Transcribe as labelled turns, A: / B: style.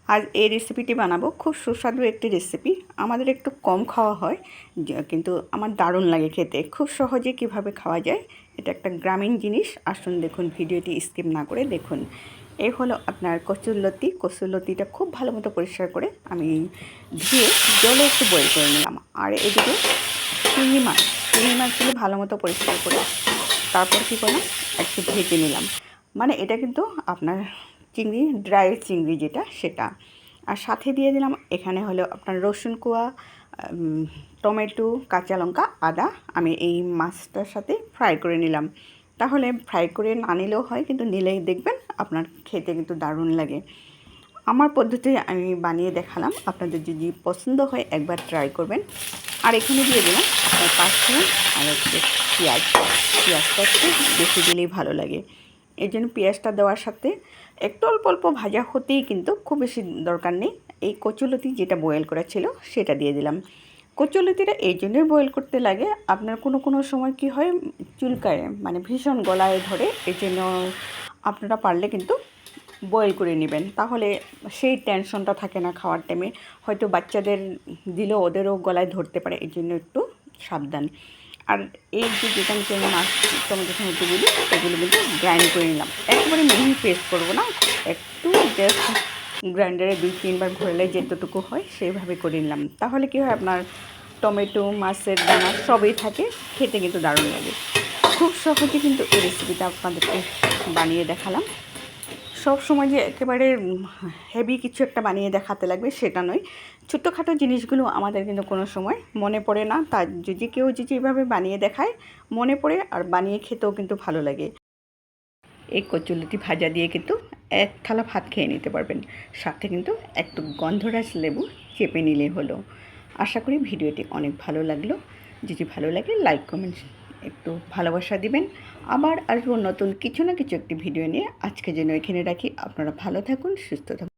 A: আজ এই রেসিপিটি বানাবো, খুব সুস্বাদু একটি রেসিপি। আমাদের একটু কম খাওয়া হয়, কিন্তু আমার দারুণ লাগে খেতে। খুব সহজে কিভাবে খাওয়া যায়, এটা একটা গ্রামীণ জিনিস। আসুন দেখুন, ভিডিওটি স্কিপ না করে দেখুন। এই হলো আপনার কচুরলতি। কচুরলতিটা খুব ভালো মতো পরিষ্কার করে আমি ধুয়ে জলে একটু বয়েল করে নিলাম। আর এদিকে চিংড়ি মাছগুলো ভালো মতো পরিষ্কার করে তারপর কী করলাম, একটু ভেজে নিলাম। মানে এটা কিন্তু আপনার ড্রাই চিংড়ি যেটা, সেটা। আর সাথে দিয়ে দিলাম এখানে হলো আপনার রসুন কোয়া, টমেটো, কাঁচা লঙ্কা, আদা। আমি এই মাছটার সাথে ফ্রাই করে নিলাম। তাহলে ফ্রাই করে না নিলেও হয়, কিন্তু নিলেই দেখবেন আপনার খেতে কিন্তু দারুণ লাগে। আমার পদ্ধতি আমি বানিয়ে দেখালাম, আপনাদের যদি পছন্দ হয় একবার ট্রাই করবেন। আর এখানে দিয়ে দিলাম আপনার পাঁচফোড়ন আর একটু পেঁয়াজটা একটু বেশি দিলেই ভালো লাগে। এই জন্য পেঁয়াজটা দেওয়ার সাথে একটু অল্প অল্প ভাজা হতেই, কিন্তু খুব বেশি দরকার নেই। এই কচুলতি যেটা বয়েল করা ছিল সেটা দিয়ে দিলাম। কচুলতিটা এই জন্যই বয়েল করতে লাগে, আপনার কোনো সময় কি হয়, চুলকায়, মানে ভীষণ গলায় ধরে। এই জন্য আপনারা পারলে কিন্তু বয়েল করে নেবেন, তাহলে সেই টেনশনটা থাকে না খাওয়ার টাইমে। হয়তো বাচ্চাদের দিলেও ওদেরও গলায় ধরতে পারে, এই জন্য একটু সাবধান। আর এই যে মাছ, টমেটো টমেটোগুলি, এগুলো কিন্তু গ্রাইন্ড করে নিলাম। একবারে মিহি পেস্ট করবো না, একটু জাস্ট গ্রাইন্ডারে 2-3 বার ঘোরালে যেতটুকু হয় সেইভাবে করে নিলাম। তাহলে কী হয়, আপনার টমেটো, মাছের দানা সবই থাকে, খেতে কিন্তু দারুণ লাগে। খুব সহজে কিন্তু এই রেসিপিটা আপনাদেরকে বানিয়ে দেখালাম। সব সময় যে একেবারে হেভি কিছু একটা বানিয়ে দেখাতে লাগবে সেটা নয়। ছোট্টখাটো জিনিসগুলো আমাদের কিন্তু কোনো সময় মনে পড়ে না, তার যদি কেউ এভাবে বানিয়ে দেখায় মনে পড়ে, আর বানিয়ে খেতেও কিন্তু ভালো লাগে। এই কচুরলতি ভাজা দিয়ে কিন্তু এক থালা ভাত খেয়ে নিতে পারবেন। সাথে কিন্তু একটু গন্ধরাজ লেবু চেপে নিলে হলো। আশা করি ভিডিওটি অনেক ভালো লাগলো। যদি ভালো লাগে লাইক কমেন্ট একটু ভালোবাসা দিবেন। আবার আসবো নতুন কিছু না কিছু একটি ভিডিও নিয়ে। আজকে যেন এখানে রাখি। আপনারা ভালো থাকুন, সুস্থ থাকুন।